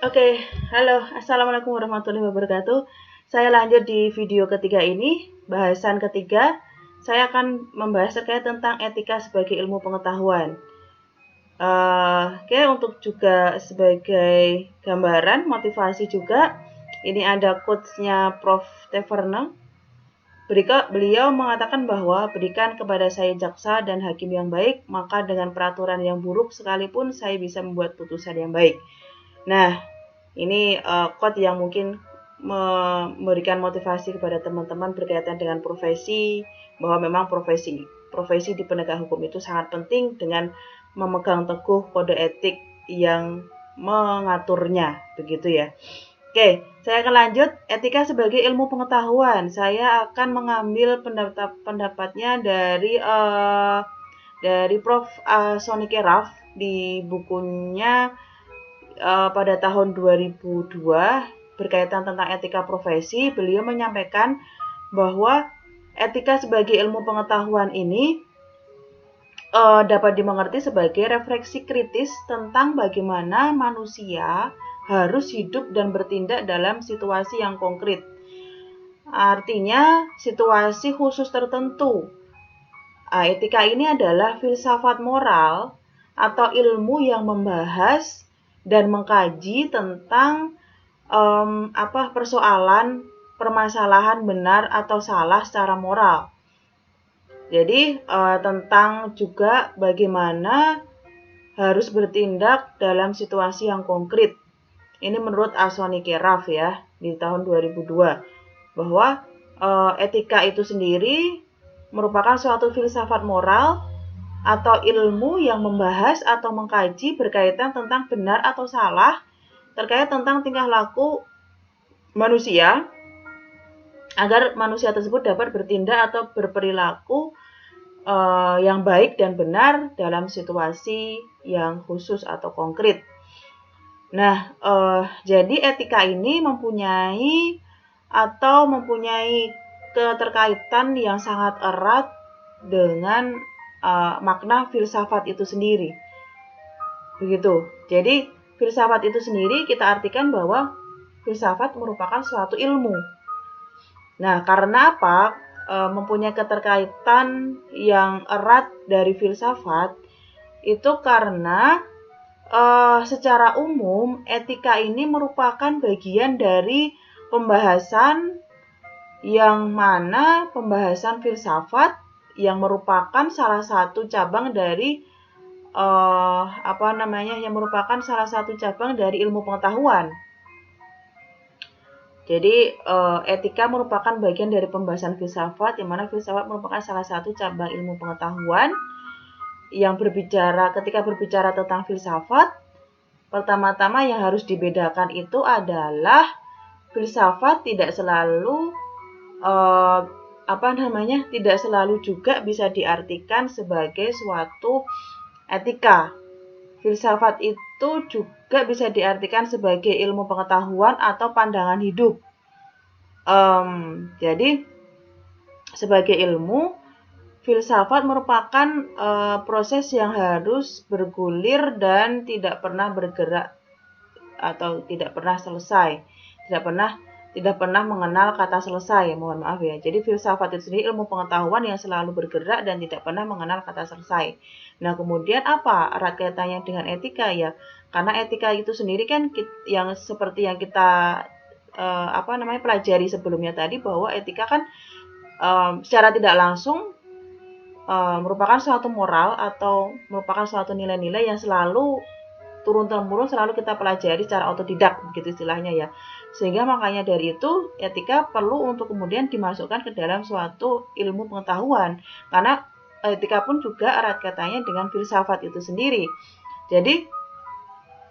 Oke, halo, Assalamualaikum warahmatullahi wabarakatuh. Saya lanjut di video ketiga ini, bahasan ketiga. Saya akan membahas terkait tentang etika sebagai ilmu pengetahuan. Oke, untuk juga sebagai gambaran, motivasi juga, ini ada quotes-nya Prof. Teverne. Beliau mengatakan bahwa berikan kepada saya jaksa dan hakim yang baik, maka dengan peraturan yang buruk sekalipun saya bisa membuat putusan yang baik. Nah, ini quote yang mungkin memberikan motivasi kepada teman-teman berkaitan dengan profesi, bahwa memang profesi di penegak hukum itu sangat penting dengan memegang teguh kode etik yang mengaturnya, begitu ya. Oke, saya akan lanjut. Etika sebagai ilmu pengetahuan. Saya akan mengambil pendapatnya dari Prof. Sonike Raff di bukunya pada tahun 2002 berkaitan tentang etika profesi. Beliau menyampaikan bahwa etika sebagai ilmu pengetahuan ini dapat dimengerti sebagai refleksi kritis tentang bagaimana manusia harus hidup dan bertindak dalam situasi yang konkret. Artinya, situasi khusus tertentu. Etika ini adalah filsafat moral atau ilmu yang membahas dan mengkaji tentang permasalahan benar atau salah secara moral. Jadi tentang juga bagaimana harus bertindak dalam situasi yang konkret. Ini menurut Sonike Raff ya di tahun 2002, bahwa etika itu sendiri merupakan suatu filsafat moral atau ilmu yang membahas atau mengkaji berkaitan tentang benar atau salah terkait tentang tingkah laku manusia agar manusia tersebut dapat bertindak atau berperilaku yang baik dan benar dalam situasi yang khusus atau konkret. Nah, jadi etika ini mempunyai keterkaitan yang sangat erat dengan makna filsafat itu sendiri. Begitu. Jadi, filsafat itu sendiri kita artikan bahwa filsafat merupakan suatu ilmu. Nah, karena apa? Mempunyai keterkaitan yang erat dari filsafat itu karena secara umum etika ini merupakan bagian dari pembahasan yang mana pembahasan filsafat yang merupakan salah satu cabang dari ilmu pengetahuan. Jadi etika merupakan bagian dari pembahasan filsafat, yang mana filsafat merupakan salah satu cabang ilmu pengetahuan yang ketika berbicara tentang filsafat, pertama-tama yang harus dibedakan itu adalah filsafat tidak selalu juga bisa diartikan sebagai suatu etika. Filsafat itu juga bisa diartikan sebagai ilmu pengetahuan atau pandangan hidup. Jadi sebagai ilmu, filsafat merupakan proses yang harus bergulir dan tidak pernah bergerak atau tidak pernah selesai, tidak pernah mengenal kata selesai, mohon maaf ya. Jadi filsafat itu sendiri ilmu pengetahuan yang selalu bergerak dan tidak pernah mengenal kata selesai. Nah, kemudian apa erat kaitannya dengan etika ya? Karena etika itu sendiri kan yang seperti yang kita pelajari sebelumnya tadi, bahwa etika kan secara tidak langsung merupakan suatu moral atau merupakan suatu nilai-nilai yang selalu turun-temurun selalu kita pelajari secara otodidak, begitu istilahnya ya. Sehingga makanya dari itu etika perlu untuk kemudian dimasukkan ke dalam suatu ilmu pengetahuan, karena etika pun juga erat kaitannya dengan filsafat itu sendiri. Jadi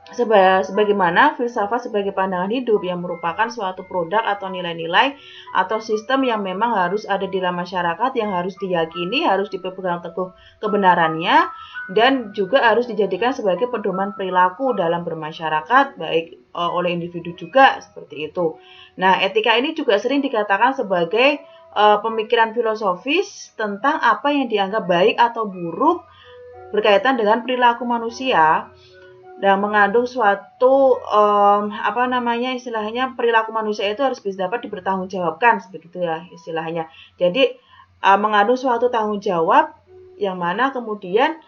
sebagaimana filsafat sebagai pandangan hidup yang merupakan suatu produk atau nilai-nilai atau sistem yang memang harus ada di dalam masyarakat, yang harus diyakini, harus dipegang teguh kebenarannya, dan juga harus dijadikan sebagai pedoman perilaku dalam bermasyarakat, baik oleh individu juga, seperti itu. Nah, etika ini juga sering dikatakan sebagai pemikiran filosofis tentang apa yang dianggap baik atau buruk berkaitan dengan perilaku manusia dan mengandung suatu istilahnya perilaku manusia itu harus bisa dapat dipertanggungjawabkan, begitu ya istilahnya. Jadi mengandung suatu tanggung jawab yang mana kemudian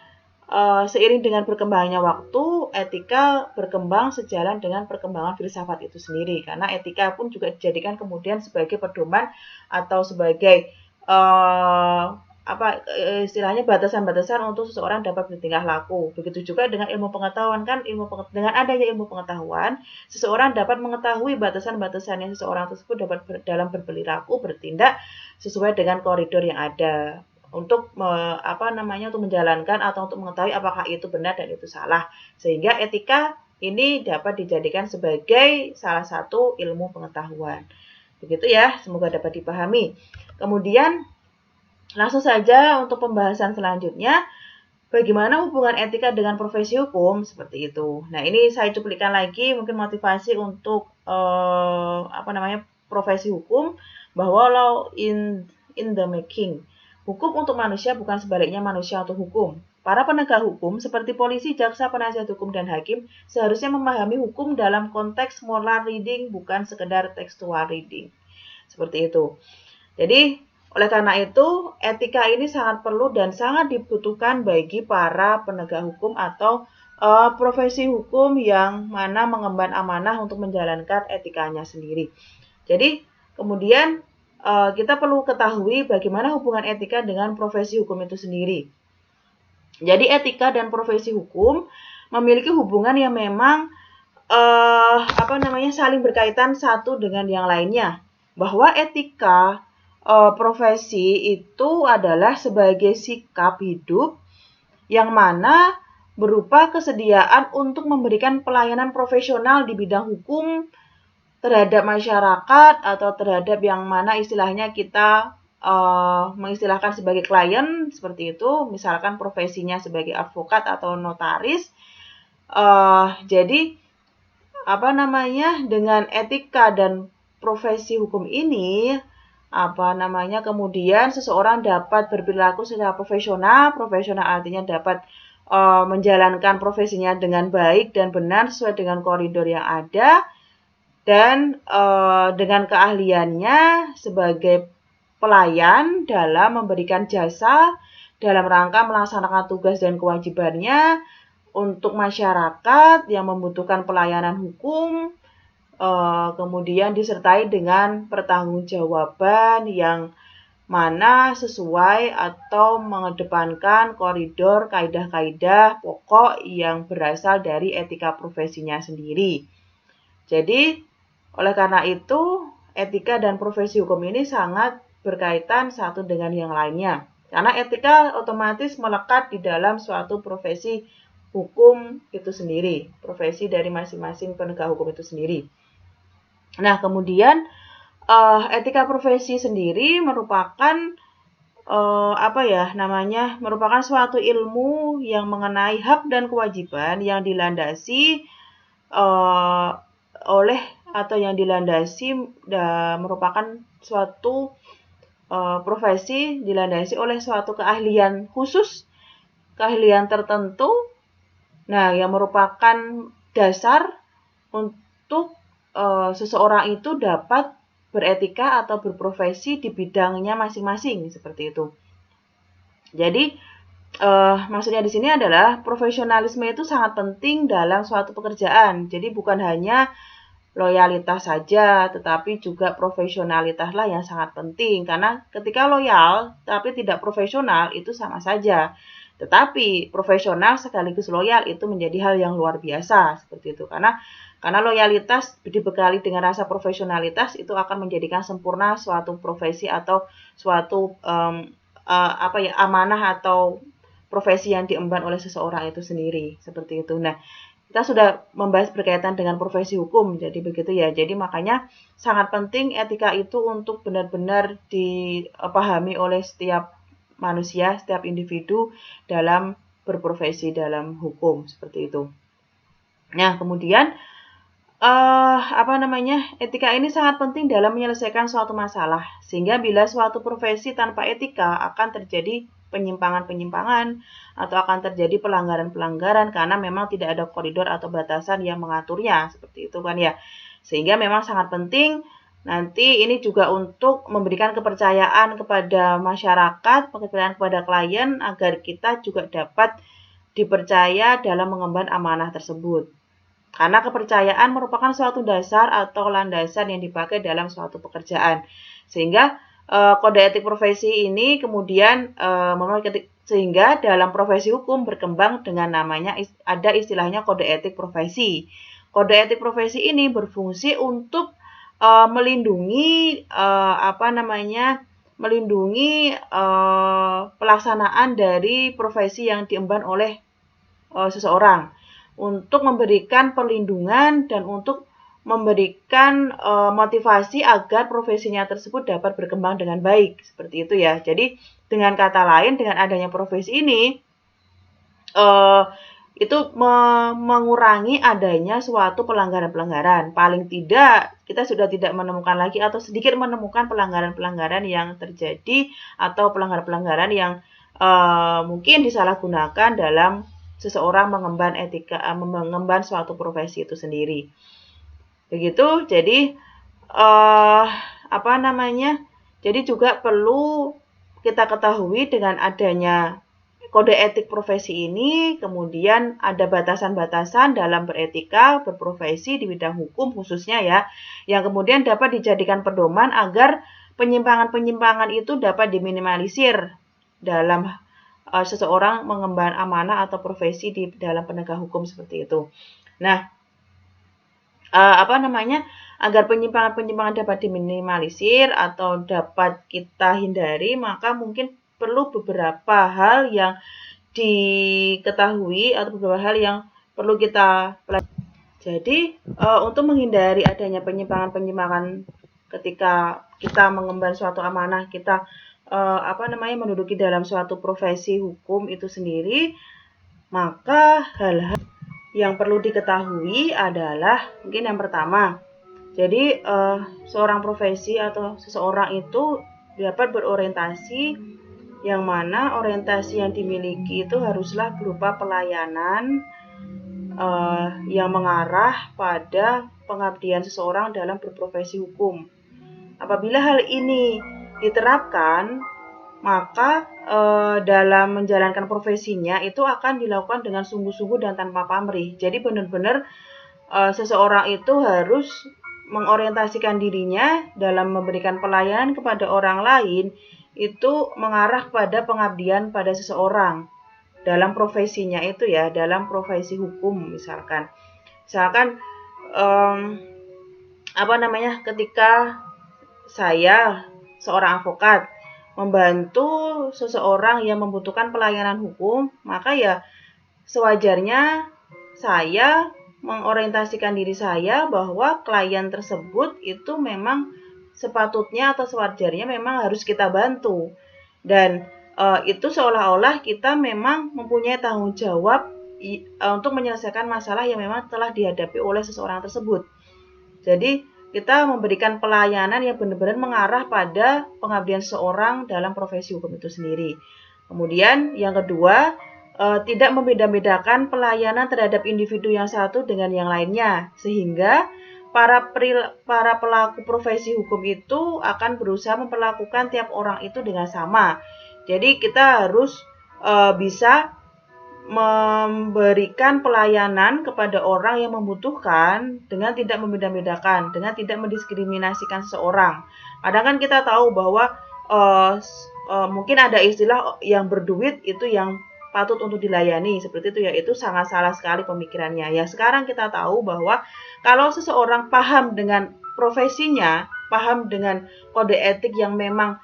seiring dengan berkembangnya waktu, etika berkembang sejalan dengan perkembangan filsafat itu sendiri. Karena etika pun juga dijadikan kemudian sebagai pedoman atau sebagai istilahnya batasan-batasan untuk seseorang dapat bertingkah laku. Begitu juga dengan ilmu pengetahuan, kan dengan adanya ilmu pengetahuan, seseorang dapat mengetahui batasan-batasan yang seseorang tersebut dapat dalam berperilaku, bertindak sesuai dengan koridor yang ada untuk untuk menjalankan atau untuk mengetahui apakah itu benar dan itu salah. Sehingga etika ini dapat dijadikan sebagai salah satu ilmu pengetahuan. Begitu ya, semoga dapat dipahami. Kemudian langsung saja untuk pembahasan selanjutnya, bagaimana hubungan etika dengan profesi hukum, seperti itu. Nah, ini saya cuplikan lagi mungkin motivasi untuk profesi hukum, bahwa law in the making. Hukum untuk manusia, bukan sebaliknya manusia untuk hukum. Para penegak hukum seperti polisi, jaksa, penasihat hukum, dan hakim seharusnya memahami hukum dalam konteks moral reading, bukan sekedar textual reading. Seperti itu. Jadi, oleh karena itu, etika ini sangat perlu dan sangat dibutuhkan bagi para penegak hukum atau profesi hukum yang mana mengemban amanah untuk menjalankan etikanya sendiri. Jadi, kemudian kita perlu ketahui bagaimana hubungan etika dengan profesi hukum itu sendiri. Jadi, etika dan profesi hukum memiliki hubungan yang memang saling berkaitan satu dengan yang lainnya. Bahwa etika profesi itu adalah sebagai sikap hidup yang mana berupa kesediaan untuk memberikan pelayanan profesional di bidang hukum terhadap masyarakat atau terhadap yang mana istilahnya kita mengistilahkan sebagai klien, seperti itu, misalkan profesinya sebagai advokat atau notaris. Jadi dengan etika dan profesi hukum ini kemudian seseorang dapat berperilaku secara profesional. Profesional artinya dapat menjalankan profesinya dengan baik dan benar sesuai dengan koridor yang ada, dan dengan keahliannya sebagai pelayan dalam memberikan jasa dalam rangka melaksanakan tugas dan kewajibannya untuk masyarakat yang membutuhkan pelayanan hukum, kemudian disertai dengan pertanggungjawaban yang mana sesuai atau mengedepankan koridor kaidah-kaidah pokok yang berasal dari etika profesinya sendiri. Jadi, oleh karena itu, etika dan profesi hukum ini sangat berkaitan satu dengan yang lainnya. Karena etika otomatis melekat di dalam suatu profesi hukum itu sendiri, profesi dari masing-masing penegak hukum itu sendiri. Nah, kemudian etika profesi sendiri merupakan merupakan suatu ilmu yang mengenai hak dan kewajiban yang dilandasi merupakan suatu profesi dilandasi oleh suatu keahlian khusus, keahlian tertentu, yang merupakan dasar untuk seseorang itu dapat beretika atau berprofesi di bidangnya masing-masing, seperti itu. Jadi, maksudnya di sini adalah profesionalisme itu sangat penting dalam suatu pekerjaan. Jadi bukan hanya loyalitas saja, tetapi juga profesionalitaslah yang sangat penting. Karena ketika loyal tapi tidak profesional itu sama saja. Tetapi profesional sekaligus loyal itu menjadi hal yang luar biasa, seperti itu. Karena loyalitas dibekali dengan rasa profesionalitas itu akan menjadikan sempurna suatu profesi atau suatu amanah atau profesi yang diemban oleh seseorang itu sendiri, seperti itu. Nah, kita sudah membahas berkaitan dengan profesi hukum, jadi begitu ya. Jadi makanya sangat penting etika itu untuk benar-benar dipahami oleh setiap manusia, setiap individu dalam berprofesi dalam hukum, seperti itu. Nah, kemudian etika ini sangat penting dalam menyelesaikan suatu masalah, sehingga bila suatu profesi tanpa etika akan terjadi penyimpangan-penyimpangan atau akan terjadi pelanggaran-pelanggaran karena memang tidak ada koridor atau batasan yang mengaturnya, seperti itu kan ya. Sehingga memang sangat penting nanti ini juga untuk memberikan kepercayaan kepada masyarakat, kepercayaan kepada klien agar kita juga dapat dipercaya dalam mengemban amanah tersebut. Karena kepercayaan merupakan suatu dasar atau landasan yang dipakai dalam suatu pekerjaan. Sehingga kode etik profesi ini kemudian sehingga dalam profesi hukum berkembang dengan namanya ada istilahnya kode etik profesi. Kode etik profesi ini berfungsi untuk melindungi pelaksanaan dari profesi yang diemban oleh seseorang, untuk memberikan perlindungan dan untuk memberikan motivasi agar profesinya tersebut dapat berkembang dengan baik, seperti itu ya. Jadi dengan kata lain, dengan adanya profesi ini itu mengurangi adanya suatu pelanggaran-pelanggaran. Paling tidak kita sudah tidak menemukan lagi atau sedikit menemukan pelanggaran-pelanggaran yang terjadi atau pelanggaran-pelanggaran yang mungkin disalahgunakan dalam seseorang mengemban suatu profesi itu sendiri. Begitu. Jadi jadi juga perlu kita ketahui dengan adanya kode etik profesi ini, kemudian ada batasan-batasan dalam beretika, berprofesi di bidang hukum khususnya ya, yang kemudian dapat dijadikan pedoman agar penyimpangan-penyimpangan itu dapat diminimalisir dalam seseorang mengemban amanah atau profesi di dalam penegak hukum, seperti itu. Nah, agar penyimpangan-penyimpangan dapat diminimalisir atau dapat kita hindari, maka mungkin perlu beberapa hal yang diketahui atau beberapa hal yang perlu kita pelajari. Jadi, untuk menghindari adanya penyimpangan-penyimpangan ketika kita mengemban suatu amanah, kita menduduki dalam suatu profesi hukum itu sendiri, maka hal-hal yang perlu diketahui adalah mungkin yang pertama, jadi seorang profesi atau seseorang itu dapat berorientasi, yang mana orientasi yang dimiliki itu haruslah berupa pelayanan yang mengarah pada pengabdian seseorang dalam berprofesi hukum. Apabila hal ini diterapkan, maka dalam menjalankan profesinya itu akan dilakukan dengan sungguh-sungguh dan tanpa pamrih. Jadi benar-benar seseorang itu harus mengorientasikan dirinya dalam memberikan pelayanan kepada orang lain, itu mengarah pada pengabdian pada seseorang dalam profesinya itu ya, dalam profesi hukum misalkan. Ketika saya seorang advokat membantu seseorang yang membutuhkan pelayanan hukum, maka ya sewajarnya saya mengorientasikan diri saya bahwa klien tersebut itu memang sepatutnya atau sewajarnya memang harus kita bantu. Dan itu seolah-olah kita memang mempunyai tanggung jawab untuk menyelesaikan masalah yang memang telah dihadapi oleh seseorang tersebut. Jadi kita memberikan pelayanan yang benar-benar mengarah pada pengabdian seseorang dalam profesi hukum itu sendiri. Kemudian yang kedua, tidak membeda-bedakan pelayanan terhadap individu yang satu dengan yang lainnya, sehingga para pelaku profesi hukum itu akan berusaha memperlakukan tiap orang itu dengan sama. Jadi kita harus bisa memberikan pelayanan kepada orang yang membutuhkan dengan tidak membeda-bedakan, dengan tidak mendiskriminasikan seseorang. Kadang kan kita tahu bahwa mungkin ada istilah yang berduit itu yang patut untuk dilayani, seperti itu ya. Itu sangat salah sekali pemikirannya. Ya, sekarang kita tahu bahwa kalau seseorang paham dengan profesinya, paham dengan kode etik yang memang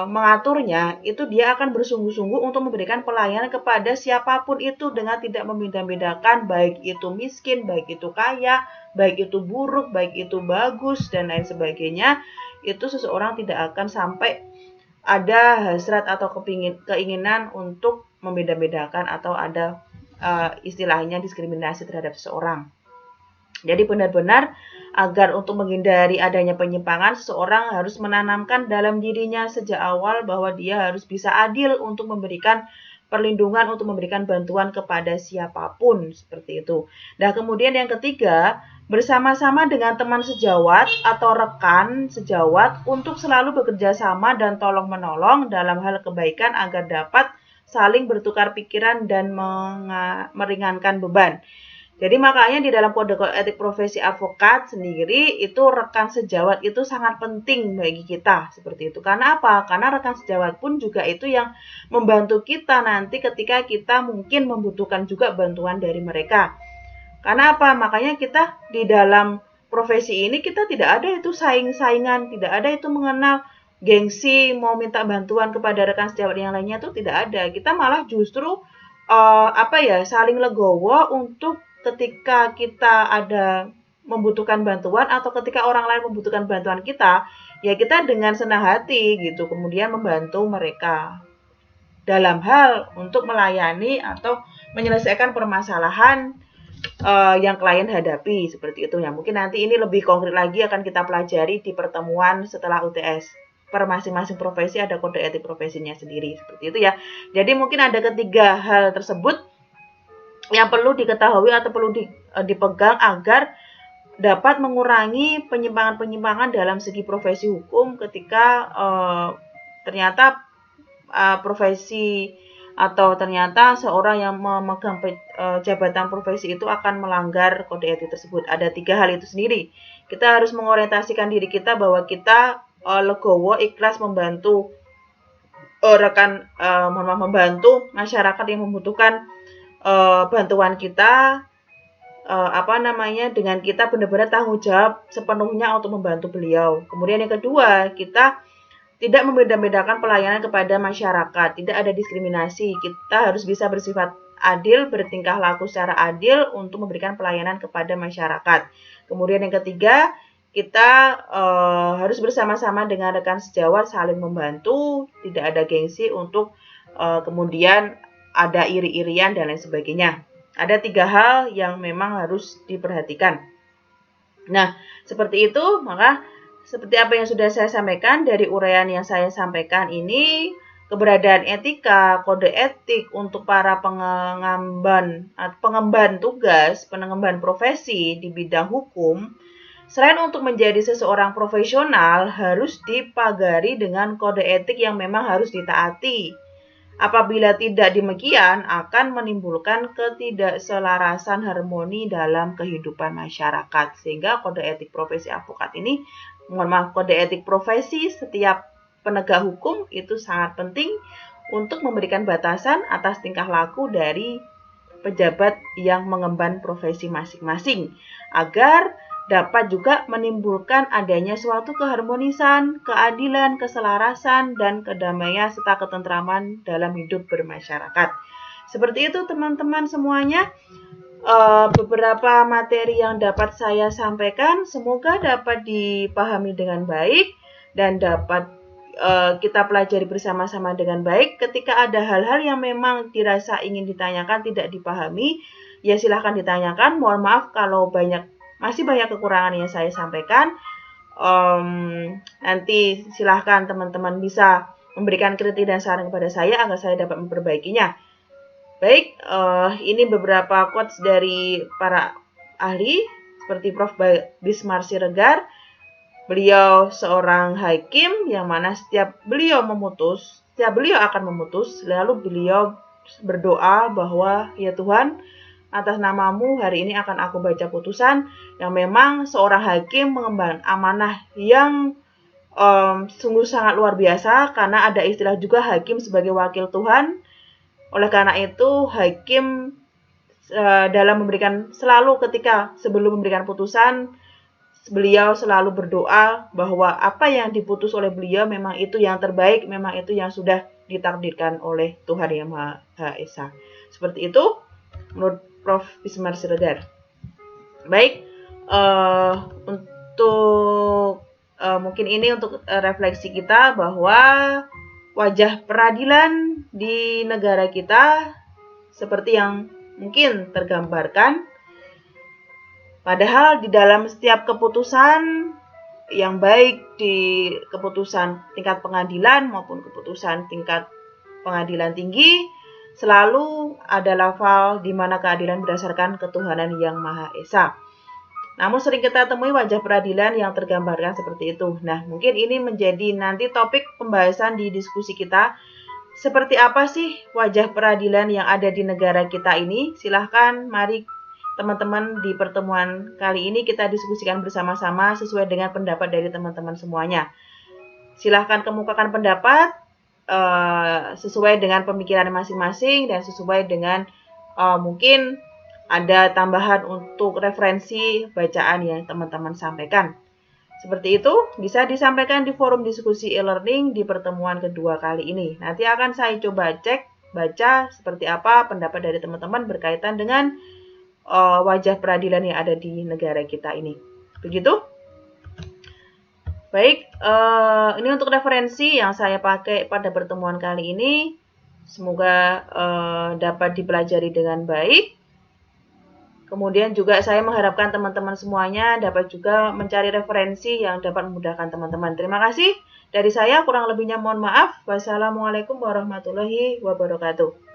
mengaturnya, itu dia akan bersungguh-sungguh untuk memberikan pelayanan kepada siapapun itu dengan tidak membeda-bedakan, baik itu miskin, baik itu kaya, baik itu buruk, baik itu bagus, dan lain sebagainya. Itu seseorang tidak akan sampai ada hasrat atau keinginan untuk membeda-bedakan atau ada istilahnya diskriminasi terhadap seseorang. Jadi benar-benar agar untuk menghindari adanya penyimpangan, seseorang harus menanamkan dalam dirinya sejak awal bahwa dia harus bisa adil untuk memberikan perlindungan, untuk memberikan bantuan kepada siapapun, seperti itu. Nah, kemudian yang ketiga, bersama-sama dengan teman sejawat atau rekan sejawat untuk selalu bekerja sama dan tolong-menolong dalam hal kebaikan agar dapat saling bertukar pikiran dan meringankan beban. Jadi makanya di dalam kode etik profesi advokat sendiri itu rekan sejawat itu sangat penting bagi kita seperti itu. Karena apa? Karena rekan sejawat pun juga itu yang membantu kita nanti ketika kita mungkin membutuhkan juga bantuan dari mereka. Karena apa? Makanya kita di dalam profesi ini kita tidak ada itu saing-saingan, tidak ada itu mengenal gengsi mau minta bantuan kepada rekan sejawat yang lainnya itu tidak ada. Kita malah justru saling legowo untuk ketika kita ada membutuhkan bantuan atau ketika orang lain membutuhkan bantuan kita, ya kita dengan senang hati gitu kemudian membantu mereka dalam hal untuk melayani atau menyelesaikan permasalahan yang klien hadapi seperti itu ya. Mungkin nanti ini lebih konkret lagi akan kita pelajari di pertemuan setelah UTS. Per masing-masing profesi ada kode etik profesinya sendiri seperti itu ya. Jadi mungkin ada ketiga hal tersebut yang perlu diketahui atau perlu dipegang agar dapat mengurangi penyimpangan-penyimpangan dalam segi profesi hukum ketika ternyata profesi atau ternyata seorang yang memegang jabatan profesi itu akan melanggar kode etik tersebut. Ada 3 hal itu sendiri. Kita harus mengorientasikan diri kita bahwa kita legowo, ikhlas membantu membantu masyarakat yang membutuhkan bantuan kita, dengan kita benar-benar tanggung jawab sepenuhnya untuk membantu beliau. Kemudian yang kedua, kita tidak membeda-bedakan pelayanan kepada masyarakat, tidak ada diskriminasi. Kita harus bisa bersifat adil, bertingkah laku secara adil untuk memberikan pelayanan kepada masyarakat. Kemudian yang ketiga, kita harus bersama-sama dengan rekan sejawat saling membantu, tidak ada gengsi untuk kemudian ada iri-irian dan lain sebagainya. Ada 3 hal yang memang harus diperhatikan. Nah, seperti itu, maka seperti apa yang sudah saya sampaikan dari uraian yang saya sampaikan ini, keberadaan etika, kode etik untuk para pengemban tugas, pengemban profesi di bidang hukum, selain untuk menjadi seseorang profesional, harus dipagari dengan kode etik yang memang harus ditaati. Apabila tidak demikian, akan menimbulkan ketidakselarasan harmoni dalam kehidupan masyarakat. Sehingga kode etik profesi advokat ini, kode etik profesi setiap penegak hukum itu sangat penting untuk memberikan batasan atas tingkah laku dari pejabat yang mengemban profesi masing-masing, agar dapat juga menimbulkan adanya suatu keharmonisan, keadilan, keselarasan, dan kedamaian serta ketentraman dalam hidup bermasyarakat. Seperti itu teman-teman semuanya, beberapa materi yang dapat saya sampaikan semoga dapat dipahami dengan baik dan dapat kita pelajari bersama-sama dengan baik. Ketika ada hal-hal yang memang dirasa ingin ditanyakan tidak dipahami, ya silahkan ditanyakan. Mohon maaf kalau masih banyak kekurangan yang saya sampaikan. Nanti silahkan teman-teman bisa memberikan kritik dan saran kepada saya agar saya dapat memperbaikinya. Baik, ini beberapa quotes dari para ahli seperti Prof. Bismar Siregar. Beliau seorang hakim yang mana setiap beliau akan memutus, lalu beliau berdoa bahwa ya Tuhan, atas namamu hari ini akan aku baca putusan yang memang seorang hakim mengemban amanah yang sungguh sangat luar biasa, karena ada istilah juga hakim sebagai wakil Tuhan. Oleh karena itu hakim dalam selalu ketika sebelum memberikan putusan, beliau selalu berdoa bahwa apa yang diputus oleh beliau memang itu yang terbaik, memang itu yang sudah ditakdirkan oleh Tuhan Yang Maha Esa. Seperti itu menurut Prof. Bismar Siregar. Baik, untuk mungkin ini untuk refleksi kita bahwa wajah peradilan di negara kita seperti yang mungkin tergambarkan, Padahal di dalam setiap keputusan yang baik di keputusan tingkat pengadilan maupun keputusan tingkat pengadilan tinggi, selalu ada lafal di mana keadilan berdasarkan ketuhanan yang Maha Esa. Namun sering kita temui wajah peradilan yang tergambarkan seperti itu. Nah, mungkin ini menjadi nanti topik pembahasan di diskusi kita. Seperti apa sih wajah peradilan yang ada di negara kita ini? Silahkan, mari teman-teman di pertemuan kali ini kita diskusikan bersama-sama sesuai dengan pendapat dari teman-teman semuanya. Silahkan kemukakan pendapat sesuai dengan pemikiran masing-masing dan sesuai dengan mungkin ada tambahan untuk referensi bacaan yang teman-teman sampaikan. Seperti itu bisa disampaikan di forum diskusi e-learning di pertemuan kedua kali ini. Nanti akan saya coba baca seperti apa pendapat dari teman-teman berkaitan dengan wajah peradilan yang ada di negara kita ini. Begitu? Baik, ini untuk referensi yang saya pakai pada pertemuan kali ini. Semoga dapat dipelajari dengan baik. Kemudian juga saya mengharapkan teman-teman semuanya dapat juga mencari referensi yang dapat memudahkan teman-teman. Terima kasih. Dari saya kurang lebihnya mohon maaf. Wassalamualaikum warahmatullahi wabarakatuh.